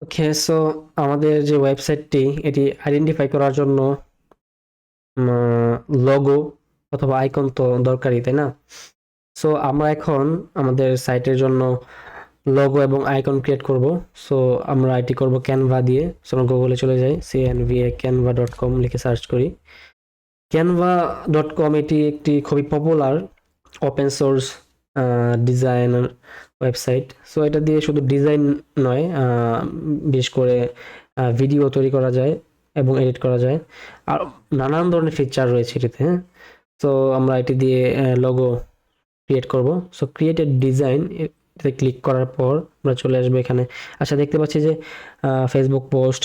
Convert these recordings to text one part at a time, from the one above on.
ওকে, so আমাদের যে ওয়েবসাইটটি এটি আইডেন্টিফাই করার জন্য লোগো অথবা আইকন তো দরকারই, তাই না? সো আমরা এখন আমাদের সাইটের জন্য লোগো এবং আইকন ক্রিয়েট করব। সো আমরা এটি করব ক্যানভা দিয়ে। সো আমরা গুগলে চলে যাই, CNVA canva.com লিখে সার্চ করি। canva.com এটি একটি খুবই popular open source designer website. So এটা দিয়ে শুধু ডিজাইন নয়, বিশেষ করে ভিডিও তৈরি করা যায় এবং এডিট করা যায়, আর নানান ধরনের ফিচার রয়েছে এটিতে। হ্যাঁ, তো আমরা এটি দিয়ে লোগো ক্রিয়েট করব। সো ক্রিয়েটেড ডিজাইন এতে ক্লিক করার পর আমরা চলে আসবো এখানে। আচ্ছা, দেখতে পাচ্ছি যে Facebook post,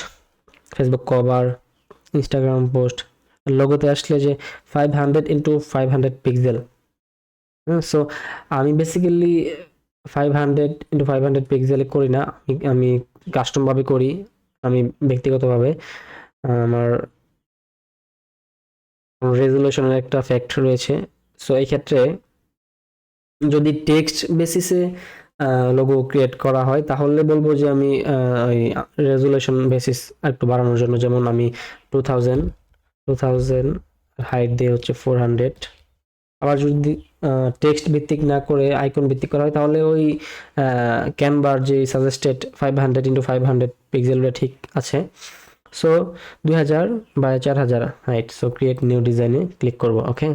Facebook cover, Instagram post, লোগোতে আসলে যে 500 × 500 পিক্সেল। সো আমি বেসিক্যালি 500 × 500 পিক্সেলে করি না, আমি কাস্টমভাবে করি, আমি ব্যক্তিগতভাবে। আমার রেজুলেশনের একটা ফ্যাক্ট রয়েছে। সো এই ক্ষেত্রে যদি টেক্সট বেসিসে লোগো ক্রিয়েট করা হয় তাহলে বলবো যে আমি ওই রেজুলেশন বেসিস একটু বাড়ানোর জন্য, যেমন আমি 2000 হাইট দিয়ে হচ্ছে 400। আবার যদি টেক্সট ভিত্তিক না করে আইকন ভিত্তিক করা হয় তাহলে ওই ক্যানভার যে সাজেস্টেড 500 × 500 পিক্সেলটা ঠিক আছে। So 2000 × 4000 height. So create new ডিজাইনে ক্লিক করব। ওকে,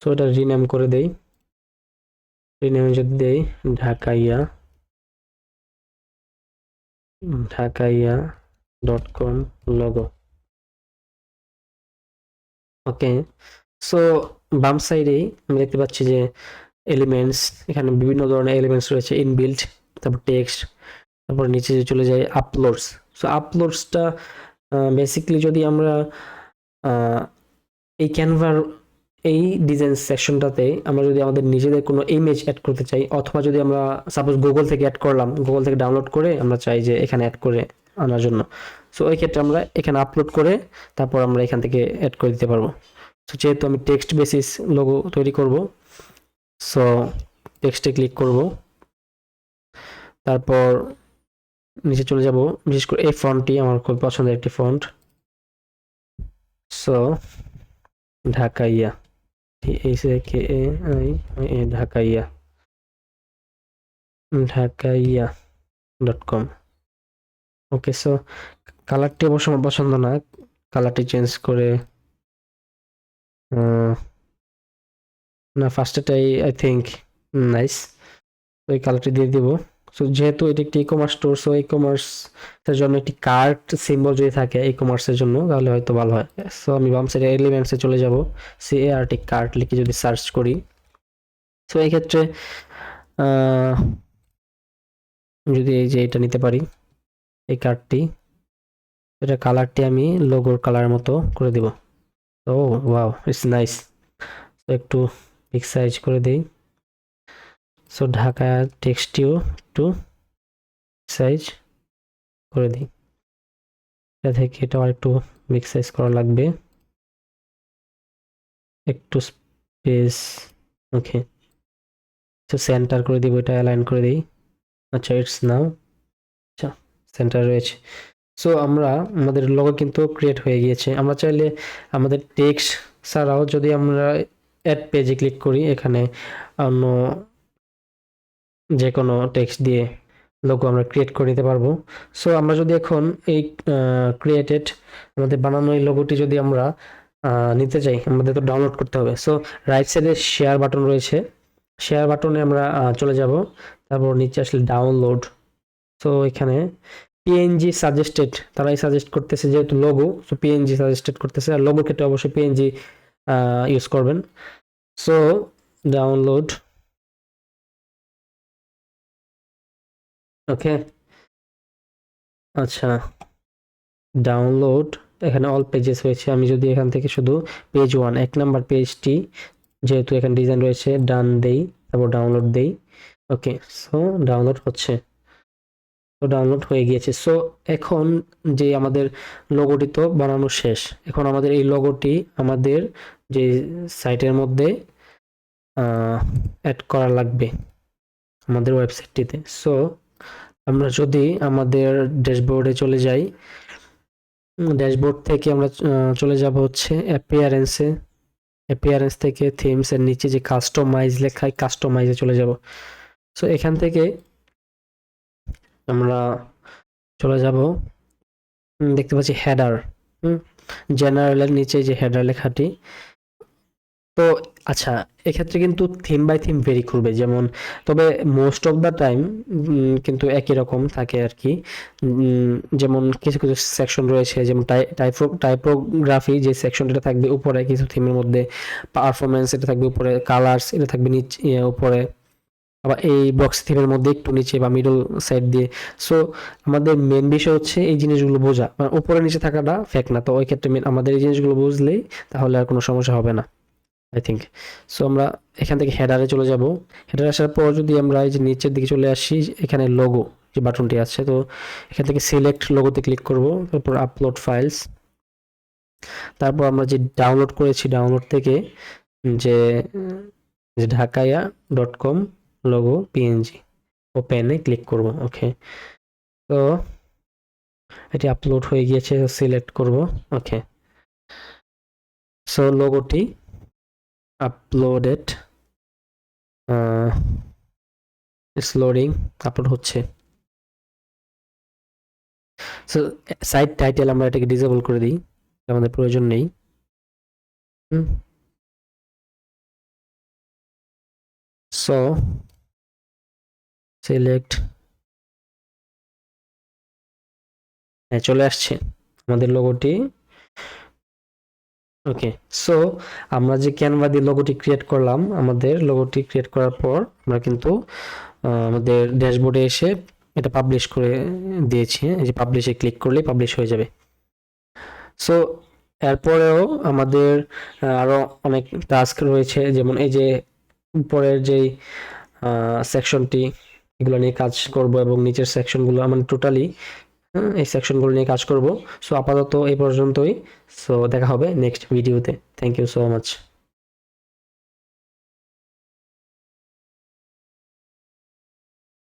সো এটা রিনেম করে দেই। রিনেম যদি দেই ঢাকাইয়া.com লোগো। ওকে, সো বাম সাইডেই আমি দেখতে পাচ্ছি যে এলিমেন্টস, এখানে বিভিন্ন ধরনের এলিমেন্টস রয়েছে, ইনবিল্ট, তারপর টেক্সট, তারপর নিচে যে চলে যায় আপলোডস। সো আপলোডসটা বেসিক্যালি যদি আমরা এই ক্যানভার এই ডিজাইন সেকশনটাতে আমরা যদি আমাদের নিজেদের কোনো ইমেজ অ্যাড করতে চাই, অথবা যদি আমরা সাপোজ গুগল থেকে অ্যাড করলাম, গুগল থেকে ডাউনলোড করে আমরা চাই যে এখানে অ্যাড করে আনার জন্য, সো ওই ক্ষেত্রে আমরা এখানে আপলোড করে তারপর আমরা এখান থেকে অ্যাড করে দিতে পারবো। সো যেহেতু আমি টেক্সট বেসিস লোগো তৈরি করব, সো টেক্সটে ক্লিক করব, তারপর নিচে চলে যাব। বিশেষ করে এই ফন্টটি আমার খুব পছন্দের একটি ফন্ট। সো ঢাকাইয়া, ঢাকাইয়া, ঢাকাইয়া.com। ওকে, সো কালারটি অবশ্য আমার পছন্দ না, কালারটি চেঞ্জ করে না, ফার্স্টেটাই আই থিঙ্ক নাইস, ওই কালারটি দিয়ে দিব। সো যেহেতু এটি একটি ই কমার্স স্টোর, সো ই কমার্সের জন্য একটি কার্ট সিম্বল যদি থাকে ই কমার্সের জন্য তাহলে হয়তো ভালো হয়। সো আমি বাম সাইডে এলিমেন্টসে চলে যাব, CART কার্ট লিখে যদি সার্চ করি, সো এই ক্ষেত্রে যদি এই যে এটা নিতে পারি, এই কার্ডটি, এটা কালারটি আমি লোগোর কালার মতো করে দিব। ও ওয়াও, ইটস নাইস। তো একটু বিগ সাইজ করে দেই। সো ঢাকা টেক্সটিও একটু সাইজ করে দিই, এটা থেকে এটা একটু বিগ সাইজ করা লাগবে, একটু স্পেস। ওকে, তো সেন্টার করে দিব, এটা অ্যালাইন করে দিই। আচ্ছা, ইটস নাও, আচ্ছা সেন্টার রয়েছে। সো আমরা আমাদের লোগো কিন্তু ক্রিয়েট হয়ে গিয়েছে। আমরা চাইলে আমাদের টেক্সট ছাড়াও যদি আমরা অ্যাড পেজে ক্লিক করি, এখানে অন্য যে কোনো টেক্সট দিয়ে লোগো আমরা ক্রিয়েট করে নিতে পারবো। সো আমরা যদি এখন এই ক্রিয়েটেড আমাদের বানানো এই লোগোটি যদি আমরা নিতে চাই, আমাদের তো ডাউনলোড করতে হবে। সো রাইট সাইডে শেয়ার বাটন রয়েছে, শেয়ার বাটনে আমরা চলে যাব, তারপর নিচে আসলে ডাউনলোড। সো এখানে পিএনজি সাজেস্টেড, তারাই সাজেস্ট করতেছে যেহেতু লোগো, সো পিএনজি সাজেস্টেড করতেছে, আর লোগোর ক্ষেত্রে অবশ্যই পিএনজি ইউজ করবেন। So download. ওকে, আচ্ছা ডাউনলোড, এখানে অল পেজেস হয়েছে। আমি যদি এখান থেকে শুধু পেজ 1 এক নাম্বার পেজটি, যেহেতু এখানে ডিজাইন রয়েছে, ডান দেই, তারপর ডাউনলোড দেই। ওকে, সো ডাউনলোড হচ্ছে, তো ডাউনলোড হয়ে গিয়েছে। সো এখন যে আমাদের লোগোটি তো বানানো শেষ, এখন আমাদের এই লোগোটি আমাদের যে সাইটের মধ্যে অ্যাড করা লাগবে আমাদের ওয়েবসাইটটিতে। সো আমরা যদি আমাদের ড্যাশবোর্ডে চলে যাই, ড্যাশবোর্ড থেকে আমরা চলে যাব হচ্ছে অ্যাপিয়ারেন্সে। অ্যাপিয়ারেন্স থেকে থিমস এর নিচে যে কাস্টমাইজ লেখা, কাস্টমাইজে চলে যাব। সো এখান থেকে আমরা চলে যাব, দেখতে পাচ্ছি হেডার, জেনারেলের নিচে যে হেডার লেখাটি। তো আচ্ছা, এক্ষেত্রে কিন্তু থিম বাই থিম ভেরি করবে, যেমন তবে মোস্ট অফ দ্য টাইম কিন্তু একই রকম থাকে আর কি। যেমন কিছু কিছু সেকশন রয়েছে, যেমন টাইপোগ্রাফি যে সেকশনটা থাকবে উপরে কিছু থিমের মধ্যে, পারফরমেন্স এটা থাকবে উপরে, কালার্স এটা থাকবে নিচে উপরে, আবার এই বক্স থিমের মধ্যে একটু নিচে বা মিডল সাইড দিয়ে। সো আমাদের মেন বিষয় হচ্ছে এই জিনিসগুলো বোঝা, মানে উপরে নিচে থাকাটা ফেক না। তো ওই ক্ষেত্রে আমাদের এই জিনিসগুলো বুঝলেই তাহলে আর কোনো সমস্যা হবে না, আই থিঙ্ক। সো আমরা এখান থেকে হেডারে চলে যাব। হেডারে আসার পর যদি আমরা এই যে নিচের দিকে চলে আসি, এখানে লোগো যে বাটনটি আছে, তো এখান থেকে সিলেক্ট লোগোতে ক্লিক করব, তারপর আপলোড ফাইলস। তারপর আমরা যে ডাউনলোড করেছি, ডাউনলোড থেকে যে ঢাকাইয়া.com লোগো পিএনজি ওপেনে ক্লিক করব। ওকে, তো এটি আপলোড হয়ে গিয়েছে, সিলেক্ট করব। ওকে, সো লোগোটি আপলোডেড, ইটস লোডিং, আপলোড হচ্ছে। সো সাইট টাইটেল আমরা এটাকে ডিসেবল করে দিই, আমাদের প্রয়োজন নেই। সো সিলেক্ট, হ্যাঁ চলে আসছে আমাদের লোগোটি। ওকে, সো আমরা যে ক্যানভা দিয়ে লোগোটি ক্রিয়েট করলাম, আমাদের লোগোটি ক্রিয়েট করার পর আমরা কিন্তু আমাদের ড্যাশবোর্ডে এসে এটা পাবলিশ করে দিয়েছি। এই যে পাবলিশে ক্লিক করলেই পাবলিশ হয়ে যাবে। সো এরপরেও আমাদের আরো অনেক টাস্ক রয়েছে, যেমন এই যে উপরের যেই সেকশনটি, এগুলো নিয়ে কাজ করব, এবং নিচের সেকশনগুলো মানে টোটালি এই সেকশনগুলো নিয়ে কাজ করব। সো আপাতত এই পর্যন্তই। সো দেখা হবে নেক্সট ভিডিওতে। Thank you so much.